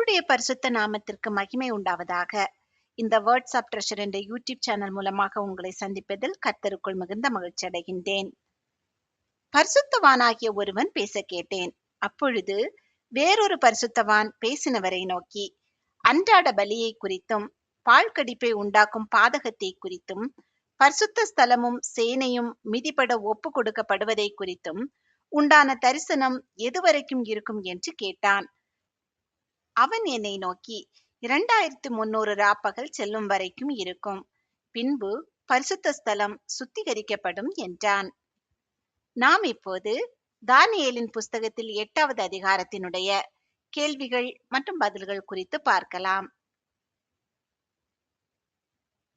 கர்த்தருடைய பரிசுத்த நாமத்திற்கு மகிமை உண்டாவதாக. இந்த வேர்ட்ஸ் ஆஃப் ட்ரெஷர் என்ற யூடியூப் சேனல் மூலமாக உங்களை சந்திப்பதில் கர்த்தருக்குள் மிகுந்த மகிழ்ச்சி அடைகின்றேன். பரிசுத்தவானாகிய ஒருவன் பேச கேட்டேன். அப்பொழுது வேறொரு பரிசுத்தவான் பேசினவரை நோக்கி, அன்றாட பலியை குறித்தும் பாழ்கடிப்பை உண்டாக்கும் பாதகத்தை குறித்தும் பரிசுத்த ஸ்தலமும் சேனையும் மிதிபட ஒப்பு கொடுக்கப்படுவதை குறித்தும் உண்டான தரிசனம் எதுவரைக்கும் இருக்கும் என்று கேட்டான். அவன் என்னை நோக்கி, 2300 ராப்பகல் செல்லும் வரைக்கும் இருக்கும். பின்பு பரிசுத்த ஸ்தலம் சுத்திகரிக்கப்படும் என்றான். நாம் இப்போது தானியேலின் புஸ்தகத்தில் 8வது அதிகாரத்தினுடைய கேள்விகள் மற்றும் பதில்கள் குறித்து பார்க்கலாம்.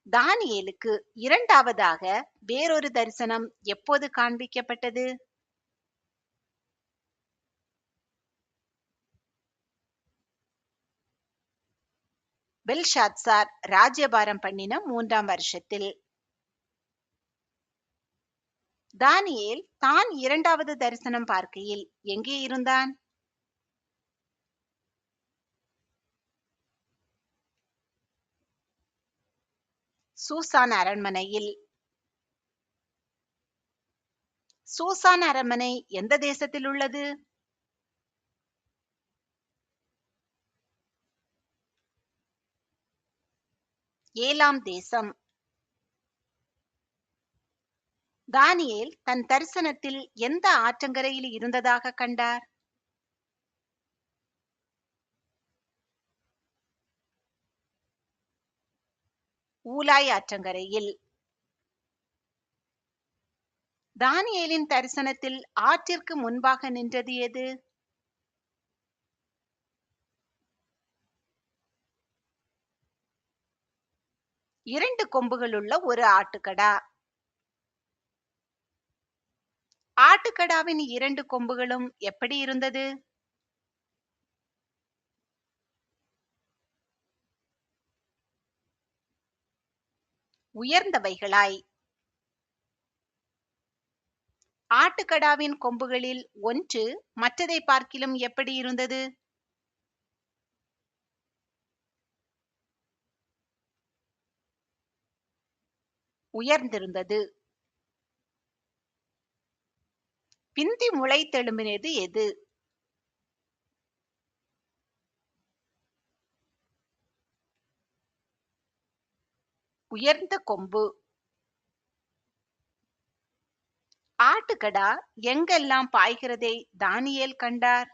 தானியேலுக்கு இரண்டாவதாக வேறொரு தரிசனம் எப்போது காண்பிக்கப்பட்டது? பெல்ஷாத்சார் ராஜ்யபாரம் பண்ணின 3ஆம் வருஷத்தில். தானியேல் தான் இரண்டாவது தரிசனம் பார்க்கையில் எங்கே இருந்தான்? சூசான் அரண்மனையில். சூசான் அரண்மனை எந்த தேசத்தில் உள்ளது? ஏலாம் தேசம். தானியேல் தன் தரிசனத்தில் எந்த ஆற்றங்கரையில் இருந்ததாக கண்டார்? ஊலாய் ஆற்றங்கரையில். தானியேலின் தரிசனத்தில் ஆற்றிற்கு முன்பாக நின்றது எது? இரண்டு கொம்புகளுள்ள ஒரு ஆட்டுக்கடா. ஆட்டுக்கடாவின் இரண்டு கொம்புகளும் எப்படி இருந்தது? உயர்ந்தவைகளாய். ஆட்டுக்கடாவின் கொம்புகளில் ஒன்று மற்றதை பார்க்கிலும் எப்படி இருந்தது? உயர்ந்திருந்தது. பிந்தி முளைத்தெழும்பினது எது? உயர்ந்த கொம்பு. ஆட்டுக்கடா எங்கெல்லாம் பாய்கிறதை தானியேல் கண்டார்?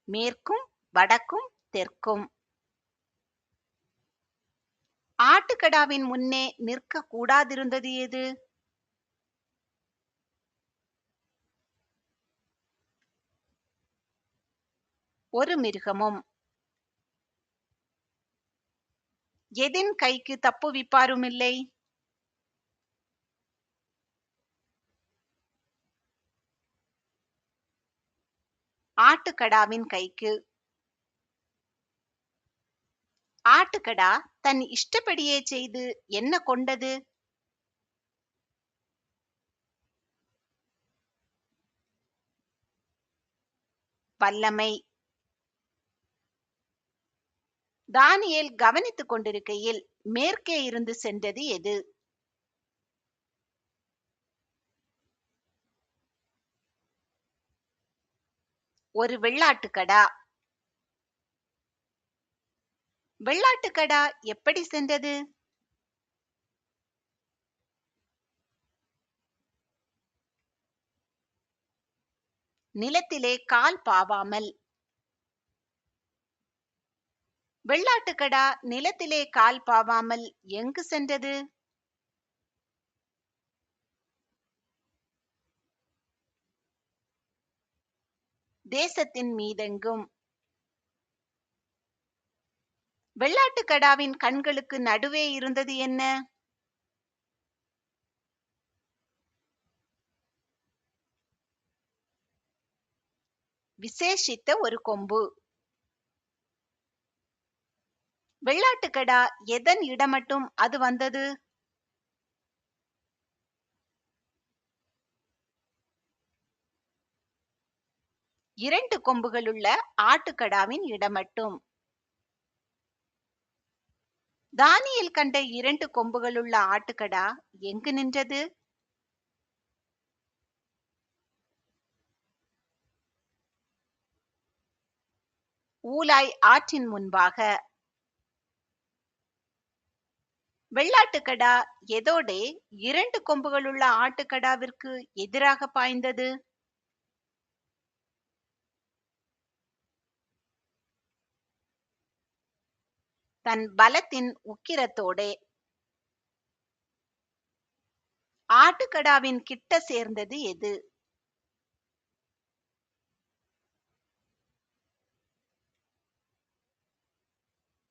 மேற்கும் வடக்கும் தெற்கும். ஆட்டுக்கடாவின் முன்னே நிற்க கூடாதிருந்தது எது? ஒரு மிருகமும். எதின் கைக்கு தப்புவிப்பாருமில்லை? ஆட்டுக்கடாவின் கைக்கு. ஆட்டுக்கடா தன் இஷ்டப்படியே செய்து என்ன கொண்டது? வல்லமை. தானியேல் கவனித்துக் கொண்டிருக்கையில் மேற்கே இருந்து சென்றது எது? ஒரு வெள்ளாட்டுக்கடா. வெள்ளாட்டுக்கடா எப்படி சென்றது? நிலத்திலே கால் பாவாமல். வெள்ளாட்டுக்கடா நிலத்திலே கால் பாவாமல் எங்கு சென்றது? தேசத்தின் மீதெங்கும். வெள்ளாட்டுக்கடாவின் கண்களுக்கு நடுவே இருந்தது என்ன? விசேஷித்த ஒரு கொம்பு. வெள்ளாட்டுக்கடா எதன் இடமட்டும் அது வந்தது? 2 கொம்புகளுள்ள ஆட்டுக்கடாவின் இடமட்டும். தானியேல் கண்ட 2 கொம்புகளுள்ள ஆட்டுக்கடா எங்கு நின்றது? ஊலாய் ஆற்றின் முன்பாக. வெள்ளாட்டுக்கடா எதோடே 2 கொம்புகளுள்ள ஆட்டுக்கடாவிற்கு எதிராக பாய்ந்தது? தன் பலத்தின் உக்கிரத்தோடே. ஆட்டுக்கடாவின் கிட்ட சேர்ந்தது எது?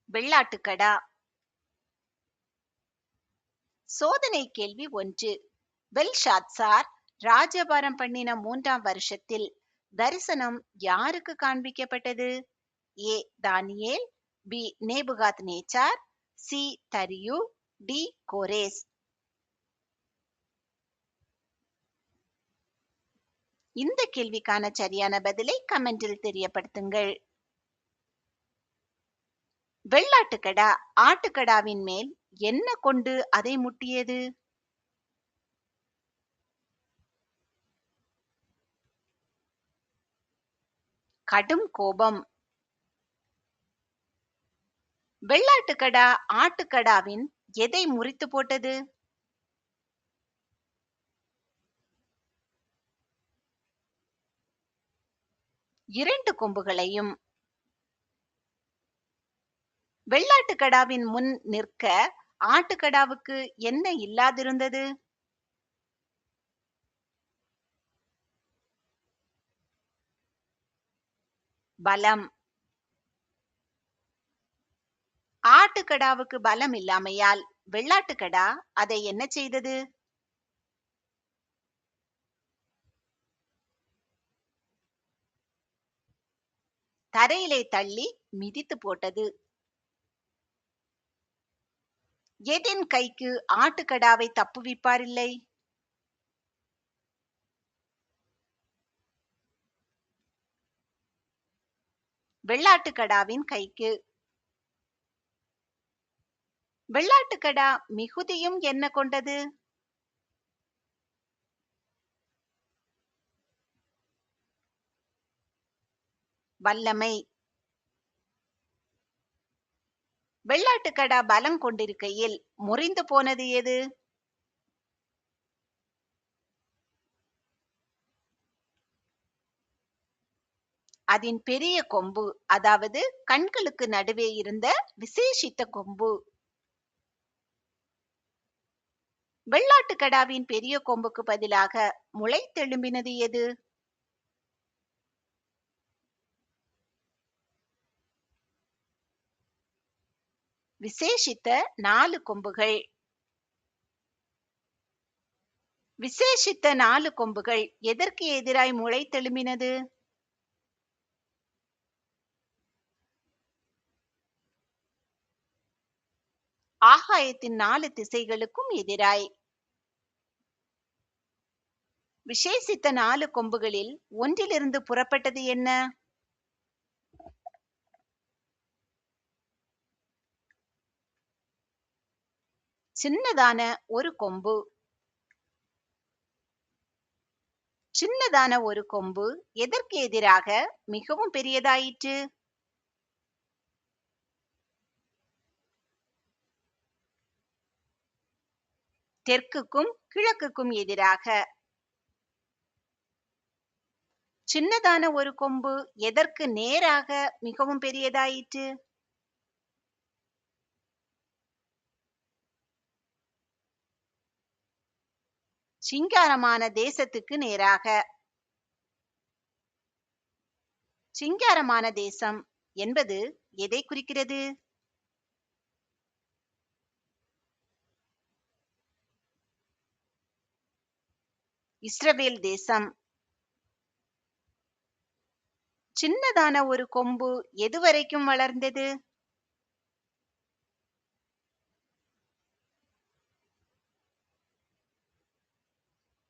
வெள்ளாட்டுக்கடா. சோதனை கேள்வி 1. பெல்ஷாத்சார் ராஜபாரம் பண்ணின 3ஆம் வருஷத்தில் தரிசனம் யாருக்கு காண்பிக்கப்பட்டது? ஏ தானியேல், பி நேபுகாத் நேச்சார், சி தரியு, டி கோரேஸ். இந்த கேள்விக்கான சரியான பதிலை கமெண்டில் தெரியப்படுத்துங்கள். வெள்ளாட்டுக்கடா ஆட்டுக்கடாவின் மேல் என்ன கொண்டு அதை முட்டியது? கடும் கோபம். வெள்ளாட்டுக்கடா ஆட்டுக்கடாவின் எதை முறித்து போட்டது? 2 கொம்புகளையும். வெள்ளாட்டுக்கடாவின் முன் நிற்க ஆட்டுக்கடாவுக்கு என்ன இல்லாதிருந்தது? பலம். ஆட்டுக்கடாவுக்கு பலம் இல்லாமையால் வெள்ளாட்டுக்கடா அதை என்ன செய்தது? தரையிலே தள்ளி மிதித்து போட்டது. எதின் கைக்கு ஆட்டுக்கடாவை தப்புவிப்பாரில்லை? வெள்ளாட்டுக்கடாவின் கைக்கு. வெள்ளாட்டுக்கடா மிகுதியும் என்ன கொண்டது? வல்லமை. வெள்ளாட்டுக்கடா பலம் கொண்டிருக்கையில் முறிந்து போனது எது? அதன் பெரிய கொம்பு, அதாவது கண்களுக்கு நடுவே இருந்த விசேஷித்த கொம்பு. வெள்ளாட்டுக்கடாவின் பெரிய கொம்புக்கு பதிலாக முளைத்தெழும்பினது எது? விசேஷித்த 4 கொம்புகள். விசேஷித்த 4 கொம்புகள் எதற்கு எதிராய் முளைத்தெழும்பினது? ஆகாயத்தின் 4 திசைகளுக்கும் எதிராய். விசேஷித்த 4 கொம்புகளில் ஒன்றிலிருந்து புறப்பட்டது என்ன? சின்னதான ஒரு கொம்பு. சின்னதான ஒரு கொம்பு எதற்கு எதிராக மிகவும் பெரியதாயிற்று? தெற்குக்கும் கிழக்குக்கும் எதிராக. சின்னதான ஒரு கொம்பு எதற்கு நேராக மிகவும் பெரியதாயிற்று? சிங்காரமான தேசத்துக்கு நேராக. சிங்காரமான தேசம் என்பது எதை குறிக்கிறது? இஸ்ரவேல் தேசம். சின்னதான ஒரு கொம்பு எதுவரைக்கும் வளர்ந்தது?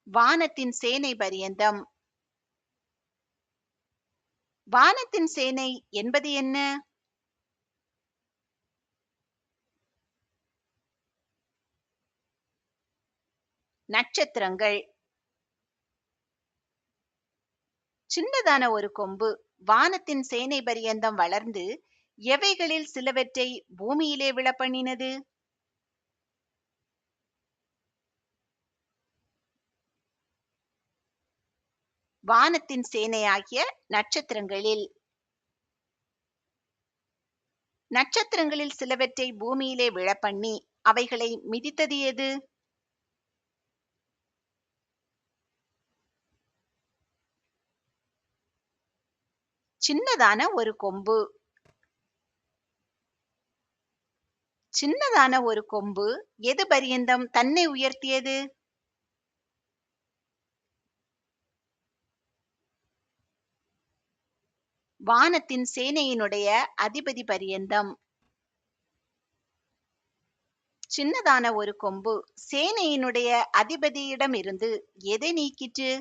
வானத்தின் சேனை பரியந்தம். வானத்தின் சேனை என்பது என்ன? நட்சத்திரங்கள். சின்னதான ஒரு கொம்பு வானத்தின் சேனை பரியந்தம் வளர்ந்து எவைகளில் சிலவற்றை பூமியிலே விழப்பண்ணினது? வானத்தின் சேனையாகிய நட்சத்திரங்களில். நட்சத்திரங்களில் சிலவற்றை பூமியிலே விழப்பண்ணி அவைகளை மிதித்தது எது? சின்னதான ஒரு கொம்பு. சின்னதான ஒரு கொம்பு எது பரியந்தம் தன்னை உயர்த்தியது? வானத்தின் சேனையினுடைய அதிபதி பரியந்தம். சின்னதான ஒரு கொம்பு சேனையினுடைய அதிபதியிடமிருந்து எதை நீக்கிற்று?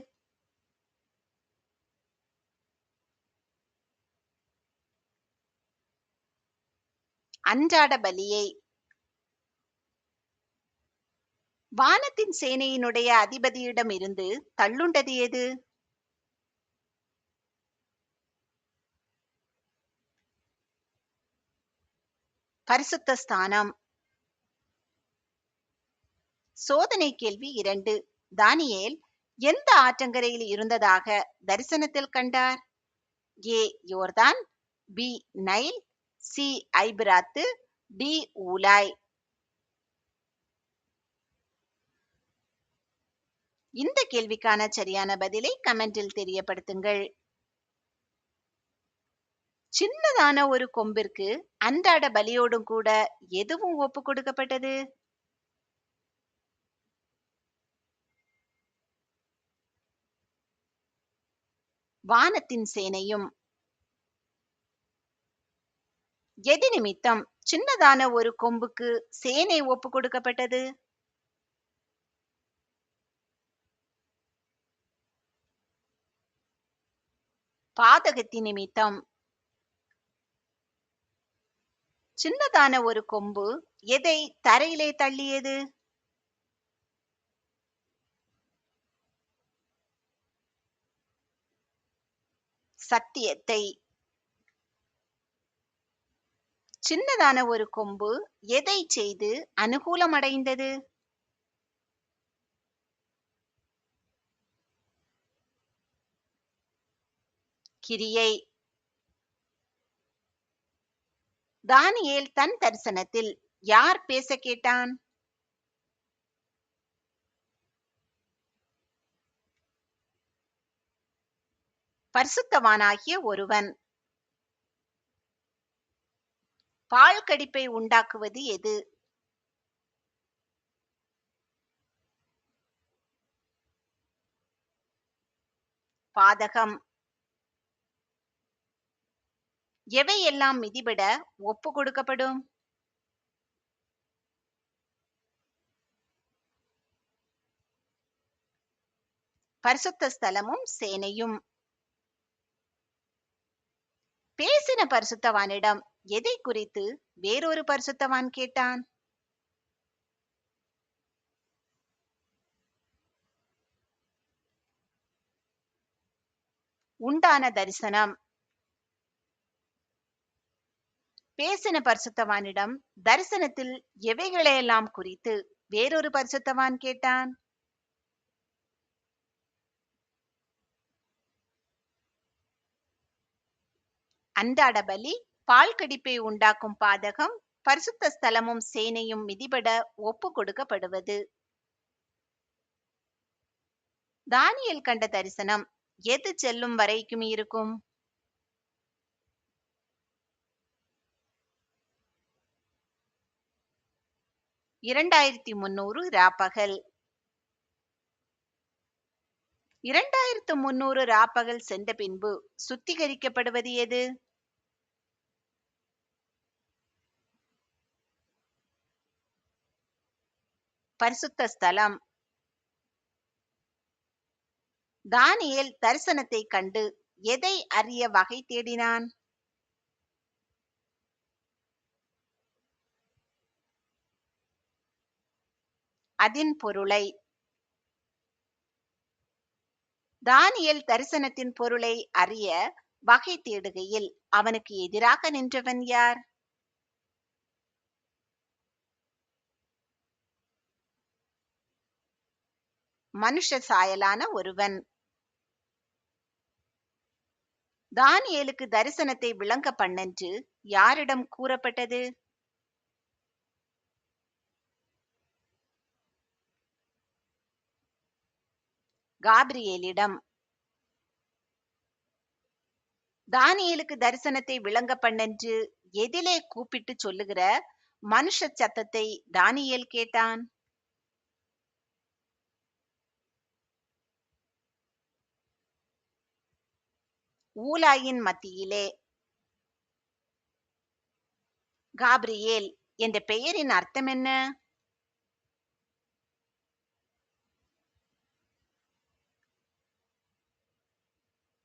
அன்றாட பலியை. வானத்தின் சேனையினுடைய அதிபதியிடமிருந்து தள்ளுண்டது எது? பரிசுத்த ஸ்தானம். சோதனை கேள்வி 2. தானியேல் எந்த ஆற்றங்கரையில் இருந்ததாக தரிசனத்தில் கண்டார்? ஏ யோர்தான், B Nile, C ஐபிராத்து, D Ulai. இந்த கேள்விக்கான சரியான பதிலை கமெண்டில் தெரியப்படுத்துங்கள். சின்னதான ஒரு கொம்பிற்கு அன்றாட பலியோடும் கூட எதுவும் ஒப்பு கொடுக்கப்பட்டது? வானத்தின் சேனையும். எது நிமித்தம் சின்னதான ஒரு கொம்புக்கு சேனை ஒப்பு கொடுக்கப்பட்டது? பாதகத்தின் நிமித்தம். சின்னதான ஒரு கொம்பு எதை தரையிலே தள்ளியது? சத்தியத்தை. சின்னதான ஒரு கொம்பு எதை செய்து அனுகூலமடைந்தது? கிரியை. தானியேல் தன் தரிசனத்தில் யார் பேச கேட்டான்? பரிசுத்தவானாகிய ஒருவன். பால் கடிப்பை உண்டாக்குவது எது? பாதகம். எவையெல்லாம் மிதிபட ஒப்பு கொடுக்கப்படும்? பரிசுத்த ஸ்தலமும் சேனையும். பேசின பரிசுத்தவானிடம் எதை குறித்து வேறொரு பரிசுத்தவான் கேட்டான்? உண்டான தரிசனம். பேசின பரிசுத்தவானிடம் தரிசனத்தில் எவைகளையெல்லாம் குறித்து வேறொரு பரிசுத்தவான் கேட்டான்? அன்றாட பலி, பால் கடிப்பை உண்டாக்கும் பாதகம், பரிசுத்த ஸ்தலமும் சேனையும் மிதிபட ஒப்பு கொடுக்கப்படுவது. தானியேல் கண்ட தரிசனம் எது செல்லும் வரைக்கும் இருக்கும்? 2300 ராப்பகல். 2300 ராப்பகல் சென்ற பின்பு சுத்திகரிக்கப்படுவது எது? பரிசுத்த ஸ்தலம். தானியேல் தரிசனத்தை கண்டு எதை அறிய வகை தேடினான்? அதின் பொருளை. தானியேல் தரிசனத்தின் பொருளை அறிய வகை தேடுகையில் அவனுக்கு எதிராக நின்றவன் யார்? மனுஷ சாயலான ஒருவன். தானியேலுக்கு தரிசனத்தை விளங்க பண்ணென்று யாரிடம் கூறப்பட்டது? காபிரியேலிடம். தானியேலுக்கு தரிசனத்தை விளங்க பண்ணென்று எதிலே கூப்பிட்டு சொல்லுகிற மனுஷ சத்தத்தை தானியேல் கேட்டான்? ஊலாயின் மத்தியிலே. காபிரியேல் என்ற பெயரின் அர்த்தம் என்ன?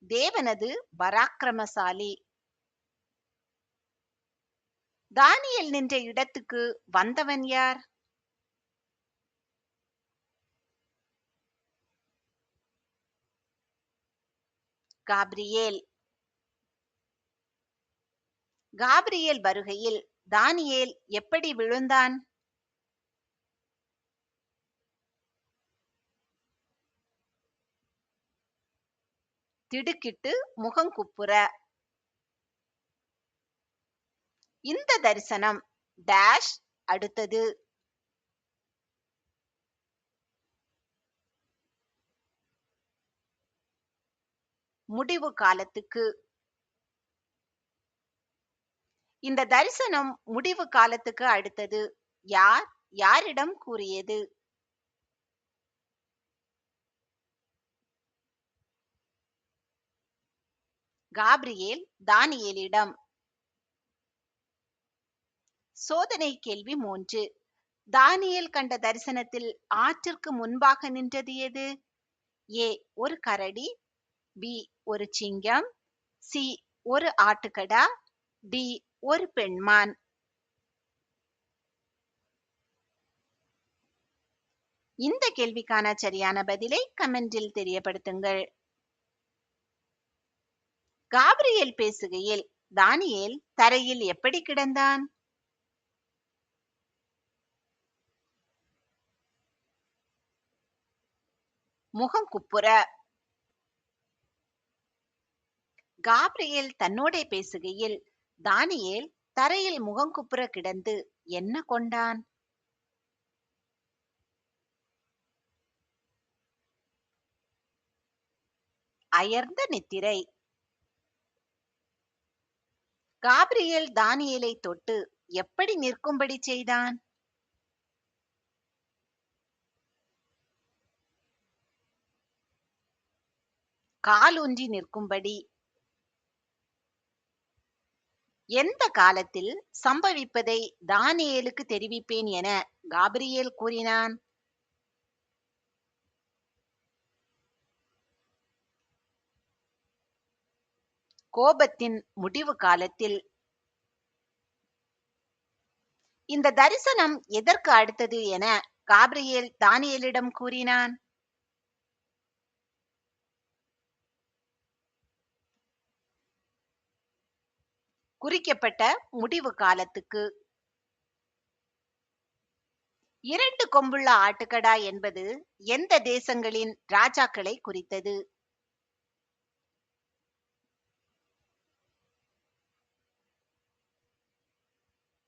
தேவனது பராக்கிரமசாலி. தானியேல் நின்ற இடத்துக்கு வந்தவன் யார்? காபிரியேல். காபிரியேல் வருகையில் தானியேல் எப்படி விழுந்தான்? திடுக்கிட்டு முகங்குப்புற. இந்த தரிசனம் டேஷ் அடுத்தது. முடிவு காலத்துக்கு. இந்த தரிசனம் முடிவு காலத்துக்கு அடுத்தது. யார் யாரிடம் கூறியது? காபிரியேல் தானியேலிடம். சோதனை கேள்வி 3. தானியேல் கண்ட தரிசனத்தில் ஆற்றிற்கு முன்பாக நின்றது எது? ஏ ஒரு கரடி, பி ஒரு சிங்கம், சி ஒரு ஆட்டுக்கடா, டி ஒரு பெண்மான். இந்த கேள்விக்கான சரியான பதிலை கமெண்டில் தெரியப்படுத்துங்கள். காபிரியேல் பேசுகையில் தானியேல் தரையில் எப்படி கிடந்தான்? முகங்குப்புற. காபிரியேல் தன்னோடே பேசுகையில் தானியேல் தரையில் முகங்குப்புற கிடந்து என்ன கொண்டான்? அயர்ந்த நித்திரை. காபிரியேல் தானியேலை தொட்டு எப்படி நிற்கும்படி செய்தான்? காலூன்றி நிற்கும்படி. எந்த காலத்தில் சம்பவிப்பதை தானியேலுக்கு தெரிவிப்பேன் என காபிரியேல் கூறினான்? கோபத்தின் முடிவு காலத்தில். இந்த தரிசனம் எதற்கு அடுத்தது என காபிரியேல் தானியேலிடம் கூறினான்? குறிக்கப்பட்ட முடிவு காலத்துக்கு. 2 கொம்புள்ள ஆட்டுக்கடா என்பது எந்த தேசங்களின் ராஜாக்களை குறித்தது?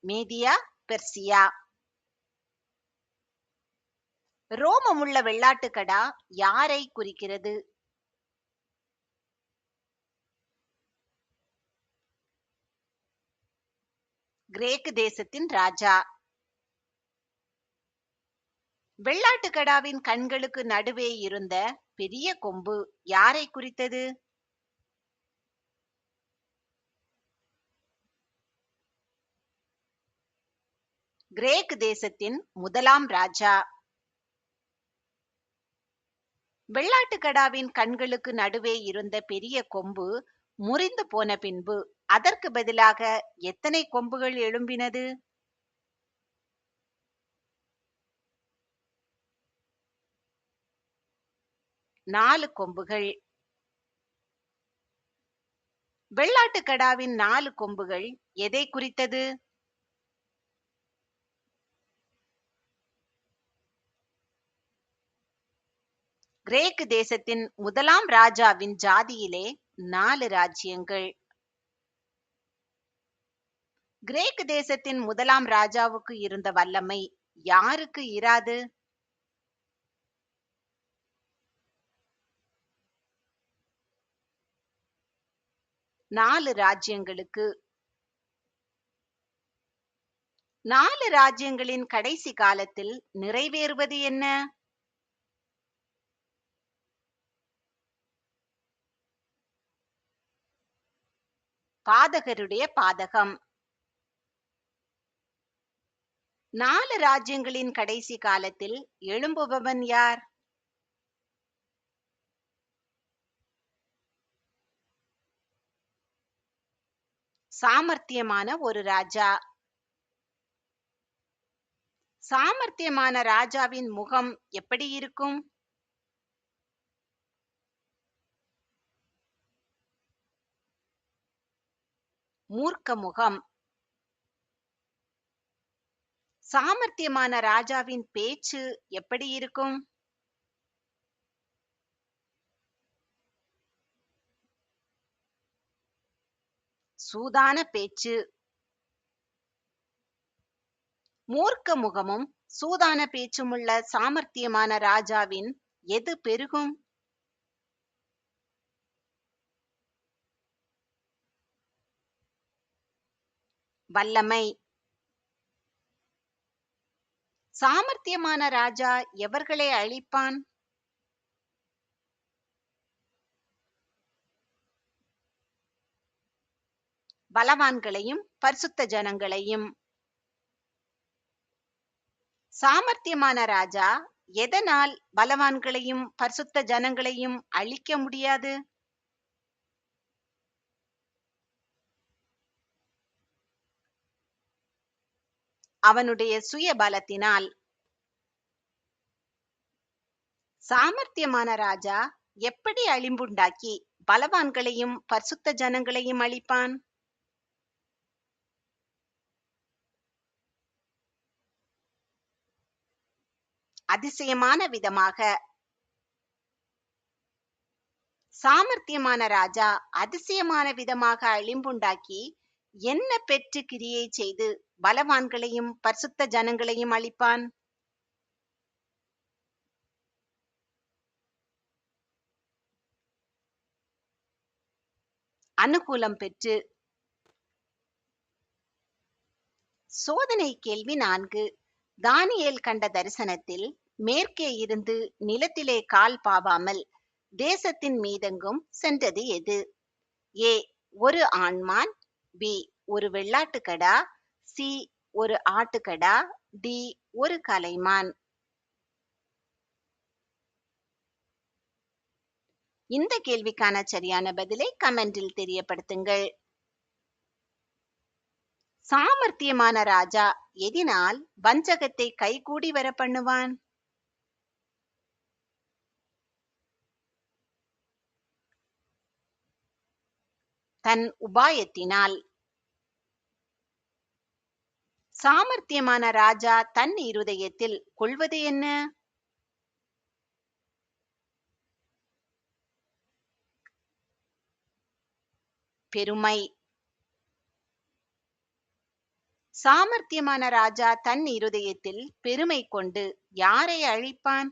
Media, Persia. ரோமமுள்ள வெள்ளாட்டுக்கடா யாரை குறிக்கிறது? கிரேக்கு தேசத்தின் ராஜா. வெள்ளாட்டுக்கடாவின் கண்களுக்கு நடுவே இருந்த பெரிய கொம்பு யாரை குறித்தது? கிரேக்கு தேசத்தின் முதலாம் ராஜா. வெள்ளாட்டுக்கடாவின் கண்களுக்கு நடுவே இருந்த பெரிய கொம்பு முறிந்து போன பின்பு அதற்கு பதிலாக எத்தனை கொம்புகள் எழும்பினது? 4 கொம்புகள். வெள்ளாட்டுக்கடாவின் 4 கொம்புகள் எதை குறித்தது? கிரேக்கு தேசத்தின் முதலாம் ராஜாவின் ஜாதியிலே 4 ராஜ்யங்கள். கிரேக்கு தேசத்தின் முதலாம் ராஜாவுக்கு இருந்த வல்லமை யாருக்கு இராது? 4 ராஜ்யங்களுக்கு. 4 ராஜ்யங்களின் கடைசி காலத்தில் நிறைவேறுவது என்ன? பாதகருடைய பாதகம். 4 ராஜ்யங்களின் கடைசி காலத்தில் எழும்புபவன் யார்? சாமர்த்தியமான ஒரு ராஜா. சாமர்த்தியமான ராஜாவின் முகம் எப்படி இருக்கும்? மூர்க்க முகம். சாமர்த்தியமான ராஜாவின் பேச்சு எப்படி இருக்கும்? சூதான பேச்சு. மூர்க்க முகமும் சூதான பேச்சுமுள்ள சாமர்த்தியமான ராஜாவின் எது பெருகும்? வல்லமை. சாமர்த்தியமான ராஜா எவர்களை அழிப்பான்? பலவான்களையும் பரிசுத்த ஜனங்களையும். சாமர்த்தியமான ராஜா எதனால் பலவான்களையும் பரிசுத்த ஜனங்களையும் அழிக்க முடியாது? அவனுடைய சுய பலத்தினால். சாமர்த்தியமான ராஜா எப்படி அழிம்புண்டாக்கி பலவான்களையும் பரிசுத்த ஜனங்களையும் அழிப்பான்? அதிசயமான விதமாக. சாமர்த்தியமான ராஜா அதிசயமான விதமாக அழிம்புண்டாக்கி என்ன பெற்று கிரியை செய்து பலவான்களையும் பரிசுத்த ஜனங்களையும் அழிப்பான்? அனுகூலம் பெற்று. சோதனை கேள்வி 4. தானியேல் கண்ட தரிசனத்தில் மேற்கே இருந்து நிலத்திலே கால் பாவாமல் தேசத்தின் மீதெங்கும் சென்றது எது? ஏ ஒரு ஆண்மான், பி ஒரு வெள்ளாட்டுக்கடா, சி ஒரு ஆட்டுக்கடா, டி ஒரு கலைமான். இந்த கேள்விக்கான சரியான பதிலை கமெண்டில் தெரியப்படுத்துங்கள். சாமர்த்தியமான ராஜா எதினால் வஞ்சகத்தை கைகூடி வர பண்ணுவான்? தன் உபாயத்தினால். சாமர்த்தியமான ராஜா தன் இருதயத்தில் கொள்வது என்ன? பெருமை. சாமர்த்தியமான ராஜா தன் இருதயத்தில் பெருமை கொண்டு யாரை அழிப்பான்?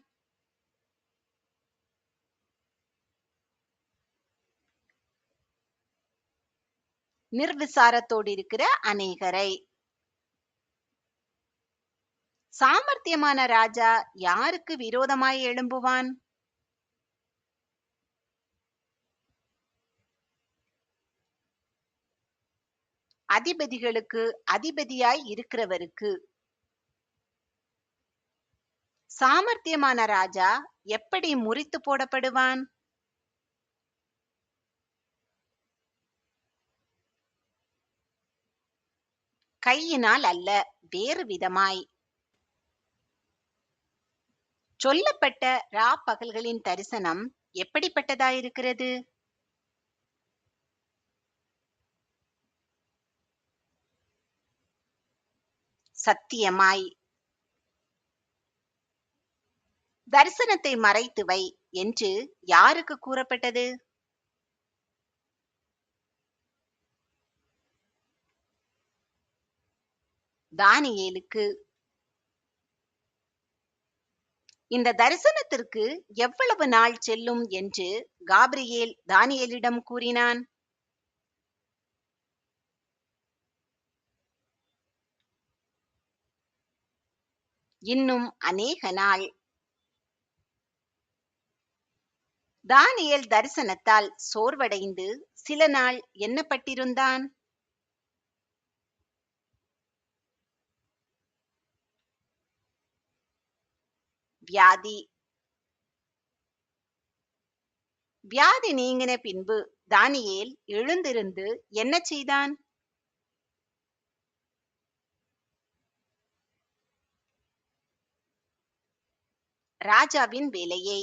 நிர்விசாரத்தோடு இருக்கிற அநேகரை. சாமர்த்தியமான ராஜா யாருக்கு விரோதமாய் எழும்புவான்? அதிபதிகளுக்கு அதிபதியாய் இருக்கிறவருக்கு. சாமர்த்தியமான ராஜா எப்படி முறித்து போடப்படுவான்? கையினால் அல்ல, வேறு விதமாய். சொல்லப்பட்ட பகல்களின் தரிசனம் எப்படிப்பட்டதாயிருக்கிறது? சத்தியமாய். தரிசனத்தை மறைத்து வை என்று யாருக்கு கூறப்பட்டது? தானியேலுக்கு. இந்த தரிசனத்திற்கு எவ்வளவு நாள் செல்லும் என்று காபிரியேல் தானியேலிடம் கூறினான்? இன்னும் அநேக நாள். தானியேல் தரிசனத்தால் சோர்வடைந்து சில நாள் எண்ணப்பட்டிருந்தான். வியாதி. வியாதி நீங்கின பின்பு தானியேல் எழுந்திருந்து என்ன செய்தான்? ராஜாவின் வேலையை.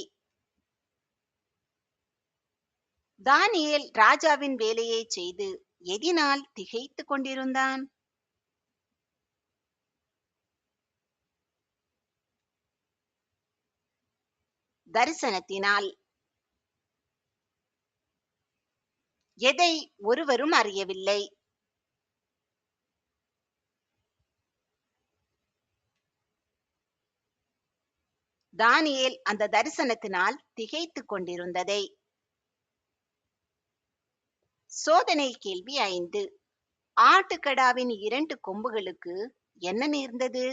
தானியேல் ராஜாவின் வேலையை செய்து எதினால் திகைத்துக் கொண்டிருந்தான்? தரிசனத்தினால். எதை ஒருவரும் அறியவில்லை. தானியேல் அந்த தரிசனத்தினால் திகைத்துக் கொண்டிருந்ததை. சோதனை கேள்வி 5. ஆட்டுக்கடாவின் 2 கொம்புகளுக்கு என்ன நேர்ந்தது?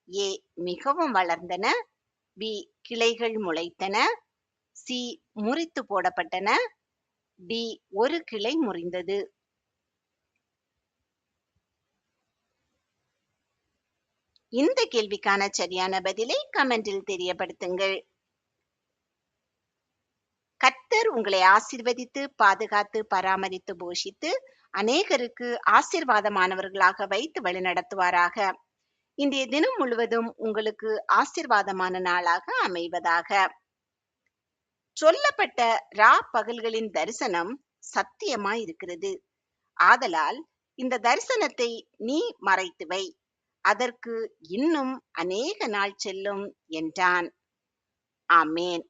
ஏ, மிகவும் வளர்ந்தன. பி, கிளைகள் முளைத்தன. சி, முறித்து போடப்பட்டன. டி, ஒரு கிளை முறிந்தது. இந்த கேள்விக்கான சரியான பதிலை கமெண்டில் தெரியப்படுத்துங்கள். கர்த்தர் உங்களை ஆசீர்வதித்து பாதுகாத்து பராமரித்து போஷித்து அநேகருக்கு ஆசீர்வாதமானவர்களாக வைத்து வழிநடத்துவாராக. இன்றைய தினம் முழுவதும் உங்களுக்கு ஆசீர்வாதமான நாளாக அமைவதாக. சொல்லப்பட்ட பகல்களின் தரிசனம் சத்தியமாய் இருக்கிறது. ஆதலால் இந்த தரிசனத்தை நீ மறைத்து வை, அதற்கு இன்னும் அநேக நாள் செல்லும் என்றான். ஆமேன்.